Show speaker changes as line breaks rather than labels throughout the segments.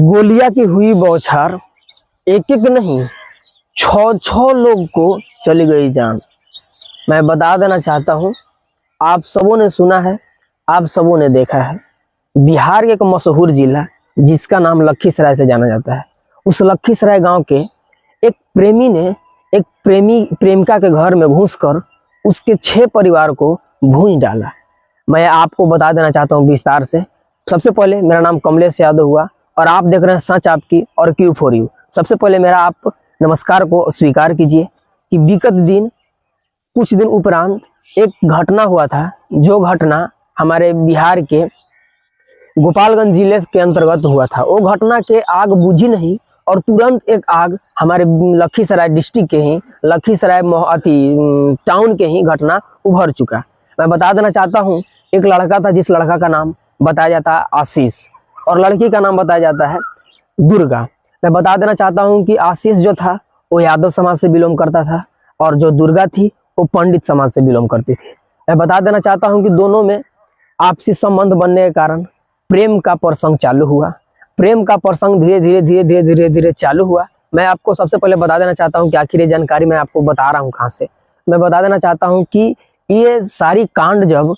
गोलियां की हुई बौछार, एक एक नहीं 6-6 लोग को चली गई जान। मैं बता देना चाहता हूँ, आप सबों ने सुना है, आप सबों ने देखा है, बिहार के एक मशहूर जिला जिसका नाम लखीसराय से जाना जाता है, उस लखीसराय गांव के एक प्रेमी ने एक प्रेमिका के घर में घुसकर उसके 6 परिवार को भूंज डाला। मैं आपको बता देना चाहता हूँ विस्तार से। सबसे पहले मेरा नाम कमलेश यादव हुआ और आप देख रहे हैं सच आपकी और क्यू फॉर यू। सबसे पहले मेरा आप नमस्कार को स्वीकार कीजिए कि विगत दिन कुछ दिन उपरांत एक घटना हुआ था, जो घटना हमारे बिहार के गोपालगंज जिले के अंतर्गत हुआ था। वो घटना के आग बुझी नहीं और तुरंत एक आग हमारे लखीसराय डिस्ट्रिक्ट के ही लखीसराय टाउन के ही घटना उभर चुका। मैं बता देना चाहता हूँ, एक लड़का था जिस लड़का का नाम बताया जाता है आशीष और लड़की का नाम बताया जाता है दुर्गा। मैं बता देना चाहता हूँ कि आशीष जो था वो यादव समाज से बिलोंग करता था और जो दुर्गा थी वो पंडित समाज से बिलोंग करती थी। मैं बता देना चाहता हूँ कि दोनों में आपसी संबंध बनने के कारण प्रेम का प्रसंग चालू हुआ। प्रेम का प्रसंग धीरे धीरे चालू हुआ। मैं आपको सबसे पहले बता देना चाहता हूँ कि आखिर ये जानकारी मैं आपको बता रहा हूँ कहाँ से। मैं बता देना चाहता हूँ कि ये सारी कांड जब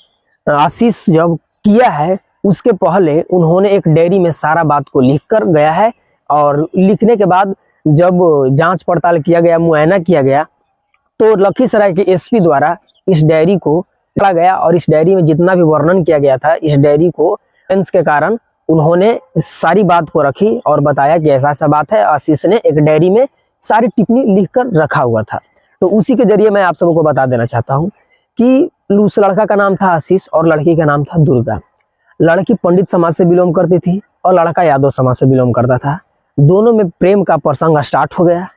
आशीष जब किया है, उसके पहले उन्होंने एक डायरी में सारा बात को लिख कर गया है और लिखने के बाद जब जांच पड़ताल किया गया, मुआयना किया गया, तो लखीसराय के एसपी द्वारा इस डायरी को पढ़ा गया और इस डायरी में जितना भी वर्णन किया गया था, इस डायरी को के कारण उन्होंने सारी बात को रखी और बताया कि ऐसा ऐसा बात है। आशीष ने एक डायरी में सारी टिप्पणी लिखकर रखा हुआ था। तो उसी के जरिए मैं आप सबको बता देना चाहता हूँ कि उस लड़का का नाम था आशीष और लड़की का नाम था दुर्गा। लड़की पंडित समाज से बिलोंग करती थी और लड़का यादव समाज से बिलोंग करता था। दोनों में प्रेम का प्रसंग स्टार्ट हो गया।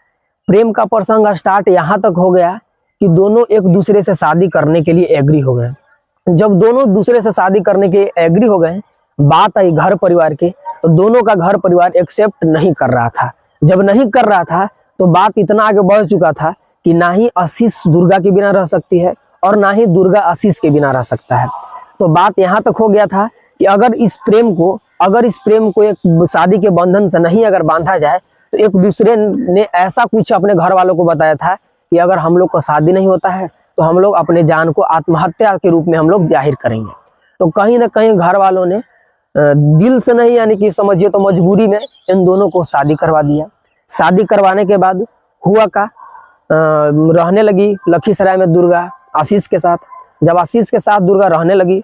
प्रेम का प्रसंग स्टार्ट यहाँ तक हो गया कि दोनों एक दूसरे से शादी करने के लिए एग्री हो गए। जब दोनों दूसरे से शादी करने के एग्री हो गए, बात आई घर परिवार की, तो दोनों का घर परिवार एक्सेप्ट नहीं कर रहा था। जब नहीं कर रहा था तो बात इतना आगे बढ़ चुका था कि ना ही आशीष दुर्गा के बिना रह सकती है और ना ही दुर्गा आशीष के बिना रह सकता है। तो बात यहाँ तक हो गया था कि अगर इस प्रेम को एक शादी के बंधन से नहीं अगर बांधा जाए, तो एक दूसरे ने ऐसा कुछ अपने घर वालों को बताया था कि अगर हम लोग को शादी नहीं होता है तो हम लोग अपने जान को आत्महत्या के रूप में हम लोग जाहिर करेंगे। तो कहीं ना कहीं घर वालों ने दिल से नहीं, यानी कि समझिए तो मजबूरी में इन दोनों को शादी करवा दिया। शादी करवाने के बाद हुआ का रहने लगी लखीसराय में दुर्गा आशीष के साथ। जब आशीष के साथ दुर्गा रहने लगी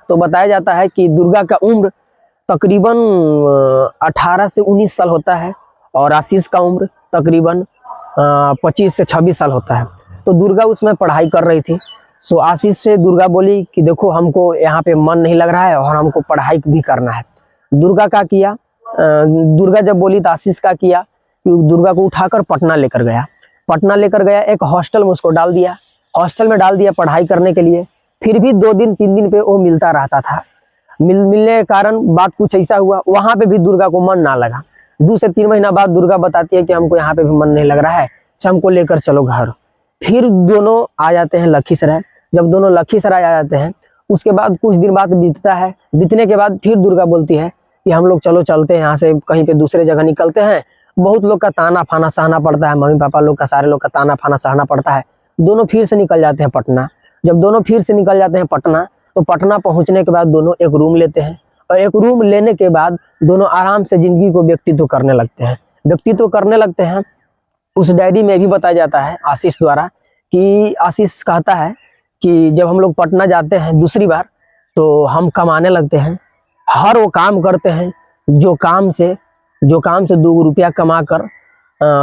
तो बताया जाता है कि दुर्गा का उम्र तकरीबन 18 से 19 साल होता है और आशीष का उम्र तकरीबन 25 से 26 साल होता है। तो दुर्गा उसमें पढ़ाई कर रही थी। तो आशीष से दुर्गा बोली कि देखो हमको यहाँ पे मन नहीं लग रहा है और हमको पढ़ाई भी करना है। दुर्गा का किया, दुर्गा जब बोली तो आशीष का किया कि दुर्गा को उठाकर पटना लेकर गया। पटना लेकर गया, एक हॉस्टल में उसको डाल दिया। हॉस्टल में डाल दिया पढ़ाई करने के लिए। फिर भी 2 दिन 3 दिन पे वो मिलता रहता था। मिलने के कारण बात कुछ ऐसा हुआ, वहां पे भी दुर्गा को मन ना लगा। 2 से 3 महीना बाद दुर्गा बताती है कि हमको यहाँ पे भी मन नहीं लग रहा है, हमको लेकर चलो घर। फिर दोनों आ जाते हैं लखीसराय। जब दोनों लखीसराय आ जाते हैं, उसके बाद कुछ दिन बाद बीतता है। बीतने के बाद फिर दुर्गा बोलती है कि हम लोग चलो चलते हैं यहाँ से, कहीं पे दूसरे जगह निकलते हैं। बहुत लोग का ताना फाना सहना पड़ता है, मम्मी पापा लोग का, सारे लोग का ताना फाना सहना पड़ता है। दोनों फिर से निकल जाते हैं पटना। जब दोनों फिर से निकल जाते हैं पटना, तो पटना पहुंचने के बाद दोनों एक रूम लेते हैं और एक रूम लेने के बाद दोनों आराम से जिंदगी को व्यक्तित्व करने लगते हैं। उस डायरी में भी बताया जाता है आशीष द्वारा कि आशीष कहता है कि जब हम लोग पटना जाते हैं दूसरी बार, तो हम कमाने लगते हैं, हर वो काम करते हैं जो काम से 2 रुपया कमा कर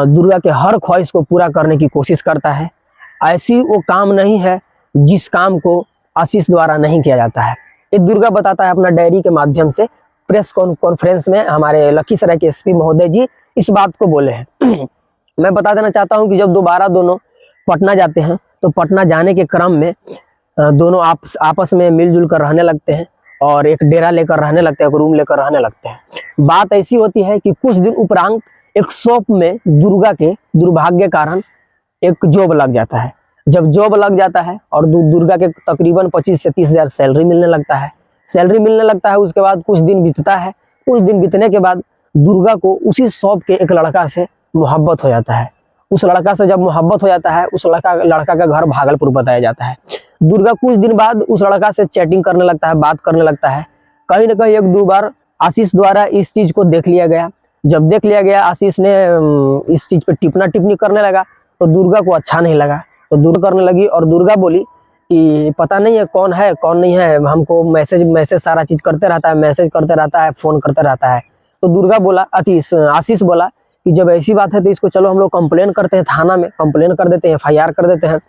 दुर्गा के हर ख्वाहिश को पूरा करने की कोशिश करता है। ऐसी वो काम नहीं है जिस काम को आशीष द्वारा नहीं किया जाता है। ये दुर्गा बताता है अपना डायरी के माध्यम से। प्रेस कॉन्फ्रेंस में हमारे लखीसराय के एसपी महोदय जी इस बात को बोले हैं। मैं बता देना चाहता हूं कि जब दोबारा दोनों पटना जाते हैं, तो पटना जाने के क्रम में दोनों आपस में मिलजुल कर रहने लगते हैं और एक डेरा लेकर रहने लगते हैं, एक रूम लेकर रहने लगते हैं। बात ऐसी होती है कि कुछ दिन उपरांत एक शॉप में दुर्गा के दुर्भाग्य कारण एक जॉब लग जाता है। जब जॉब लग जाता है और दुर्गा के तकरीबन 25 से 30 हज़ार सैलरी मिलने लगता है। उसके बाद कुछ दिन बीतता है। कुछ दिन बीतने के बाद दुर्गा को उसी शॉप के एक लड़का से मोहब्बत हो जाता है। उस लड़का से जब मोहब्बत हो जाता है, उस लड़का का घर भागलपुर बताया जाता है। दुर्गा कुछ दिन बाद उस लड़का से चैटिंग करने लगता है, बात करने लगता है। कहीं ना कहीं एक दो बार आशीष द्वारा इस चीज को देख लिया गया। जब देख लिया गया, आशीष ने इस चीज पे टिप्पणी करने लगा, तो दुर्गा को अच्छा नहीं लगा, तो दुर्गा करने लगी। और दुर्गा बोली कि पता नहीं है कौन नहीं है, हमको मैसेज सारा चीज करते रहता है, मैसेज करते रहता है, फोन करते रहता है। तो दुर्गा बोला, आशीष बोला कि जब ऐसी बात है तो इसको चलो हम लोग कंप्लेन करते हैं, थाना में कंप्लेन कर देते हैं, FIR कर देते हैं।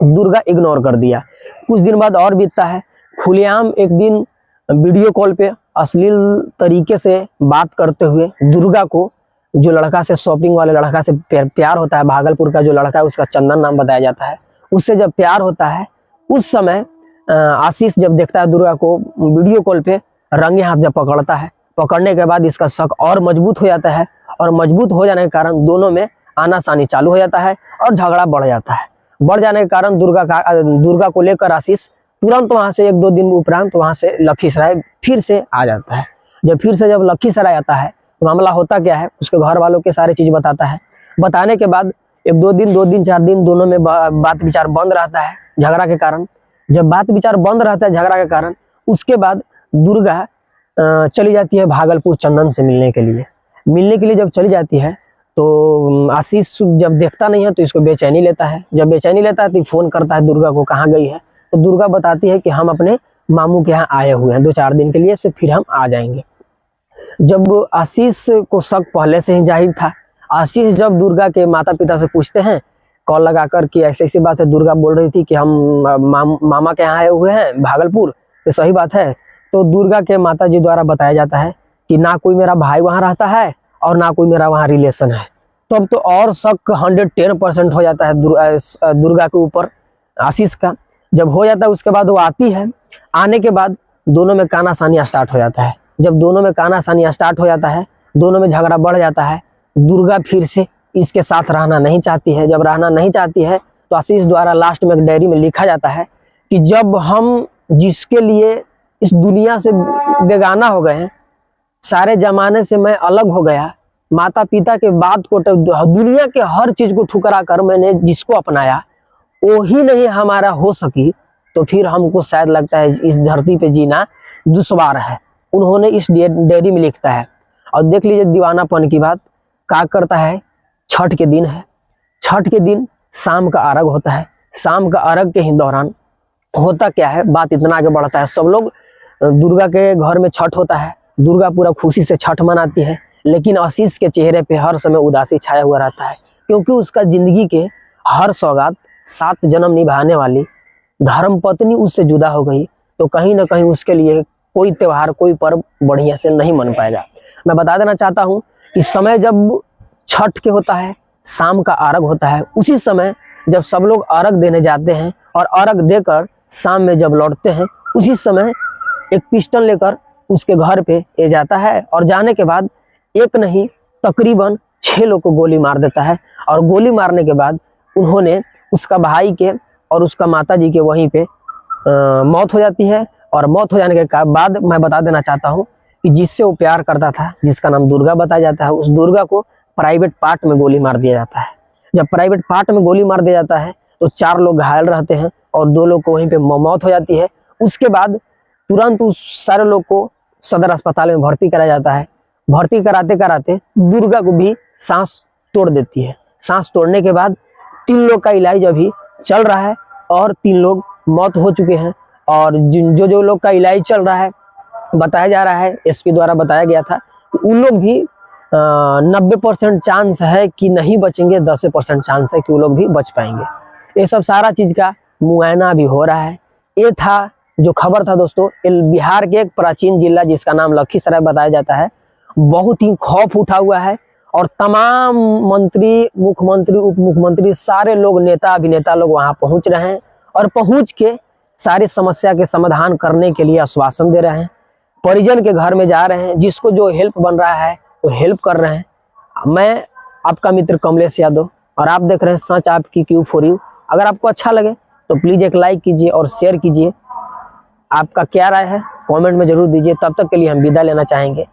दुर्गा इग्नोर कर दिया। कुछ दिन बाद और बीतता है। खुलेआम एक दिन वीडियो कॉल पे अश्लील तरीके से बात करते हुए दुर्गा को, जो लड़का से शॉपिंग वाले लड़का से प्यार होता है, भागलपुर का जो लड़का है, उसका चंदन नाम बताया जाता है, उससे जब प्यार होता है, उस समय आशीष जब देखता है दुर्गा को वीडियो कॉल पे, रंगे हाथ जब पकड़ता है, पकड़ने के बाद इसका शक और मजबूत हो जाता है। और मजबूत हो जाने के कारण दोनों में आनासानी चालू हो जाता है और झगड़ा बढ़ जाता है। बढ़ जाने के कारण दुर्गा को लेकर आशीष तुरंत वहां से एक दो दिन उपरांत वहां से लखीसराय फिर से आ जाता है। जब लखीसराय आता है, तो मामला होता क्या है, उसके घर वालों के सारे चीज बताता है। बताने के बाद एक दो दिन 4 दिन दोनों में बात विचार बंद रहता है झगड़ा के कारण। जब बात विचार बंद रहता है झगड़ा के कारण, उसके बाद दुर्गा चली जाती है भागलपुर चंदन से मिलने के लिए। जब चली जाती है तो आशीष जब देखता नहीं है तो इसको बेचैनी लेता है। जब बेचैनी लेता है तो फोन करता है दुर्गा को, कहाँ गई है। तो दुर्गा बताती है कि हम अपने मामू के यहाँ आए हुए हैं 2-4 दिन के लिए, से फिर हम आ जाएंगे। जब आशीष को शक पहले से ही जाहिर था, आशीष जब दुर्गा के माता पिता से पूछते हैं कॉल लगाकर कि ऐसी बात है, दुर्गा बोल रही थी कि हम मामा के यहाँ आए हुए हैं भागलपुर, तो सही बात है। तो दुर्गा के माता जी द्वारा बताया जाता है कि ना कोई मेरा भाई वहाँ रहता है और ना कोई मेरा वहाँ रिलेशन है। तो अब तो और शक 110% हो जाता है दुर्गा के ऊपर आशीष का। जब हो जाता है उसके बाद वो आती है। आने के बाद दोनों में कानासानी स्टार्ट हो जाता है। जब दोनों में कानासानी स्टार्ट हो जाता है, दोनों में झगड़ा बढ़ जाता है। दुर्गा फिर से इसके साथ रहना नहीं चाहती है। जब रहना नहीं चाहती है तो आशीष द्वारा लास्ट में एक डायरी में लिखा जाता है कि जब हम जिसके लिए इस दुनिया से बेगाना हो गए हैं, सारे जमाने से मैं अलग हो गया, माता पिता के बात को, दुनिया के हर चीज को ठुकरा कर मैंने जिसको अपनाया वो ही नहीं हमारा हो सकी, तो फिर हमको शायद लगता है इस धरती पे जीना दुश्वार है। उन्होंने इस डायरी में लिखता है। और देख लीजिए दीवानापन की बात क्या करता है। छठ के दिन है, छठ के दिन शाम का अर्घ होता है। शाम का अर्घ के ही दौरान होता क्या है, बात इतना आगे बढ़ता है। सब लोग, दुर्गा के घर में छठ होता है, दुर्गा पूरा खुशी से छठ मनाती है, लेकिन आशीष के चेहरे पे हर समय उदासी छाया हुआ रहता है, क्योंकि उसका जिंदगी के हर सौगात 7 जन्म निभाने वाली धर्मपत्नी उससे जुदा हो गई। तो कहीं ना कहीं उसके लिए कोई त्योहार, कोई पर्व बढ़िया से नहीं मन पाएगा। मैं बता देना चाहता हूँ कि समय जब छठ के होता है, शाम का अर्घ होता है, उसी समय जब सब लोग अर्घ देने जाते हैं और अर्घ देकर शाम में जब लौटते हैं, उसी समय एक पिस्टल लेकर उसके घर पे ले जाता है। और जाने के बाद एक नहीं तकरीबन 6 लोग को गोली मार देता है। और गोली मारने के बाद उन्होंने उसका भाई के और उसका माताजी के वहीं पे मौत हो जाती है। और मौत हो जाने के बाद मैं बता देना चाहता हूँ कि जिससे वो प्यार करता था, जिसका नाम दुर्गा बताया जाता है, उस दुर्गा को प्राइवेट पार्ट में गोली मार दिया जाता है। जब प्राइवेट पार्ट में गोली मार दिया जाता है तो 4 लोग घायल रहते हैं और 2 लोग को वहीं पे मौत हो जाती है। उसके बाद तुरंत उस सारे लोग को सदर अस्पताल में भर्ती कराया जाता है। भर्ती कराते कराते दुर्गा को भी सांस तोड़ देती है। सांस तोड़ने के बाद 3 लोग का इलाज अभी चल रहा है और 3 लोग मौत हो चुके हैं। और जो लोग का इलाज चल रहा है, बताया जा रहा है, SP द्वारा बताया गया था कि उन लोग भी 90% चांस है कि नहीं बचेंगे, 10% चांस है कि वो लोग भी बच पाएंगे। ये सब सारा चीज का मुआयना भी हो रहा है। ये था जो खबर था दोस्तों। बिहार के एक प्राचीन जिला जिसका नाम लखीसराय बताया जाता है, बहुत ही खौफ उठा हुआ है। और तमाम मंत्री, मुख्यमंत्री, उप मुख्यमंत्री, सारे लोग, नेता अभिनेता लोग वहां पहुंच रहे हैं और पहुंच के सारी समस्या के समाधान करने के लिए आश्वासन दे रहे हैं। परिजन के घर में जा रहे हैं, जिसको जो हेल्प बन रहा है वो हेल्प कर रहे हैं। मैं आपका मित्र कमलेश यादव और आप देख रहे हैं सच आपकी Q4U। अगर आपको अच्छा लगे तो प्लीज एक लाइक कीजिए और शेयर कीजिए। आपका क्या राय है कमेंट में जरूर दीजिए। तब तक के लिए हम विदा लेना चाहेंगे।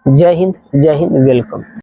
जय हिंद, वेलकम।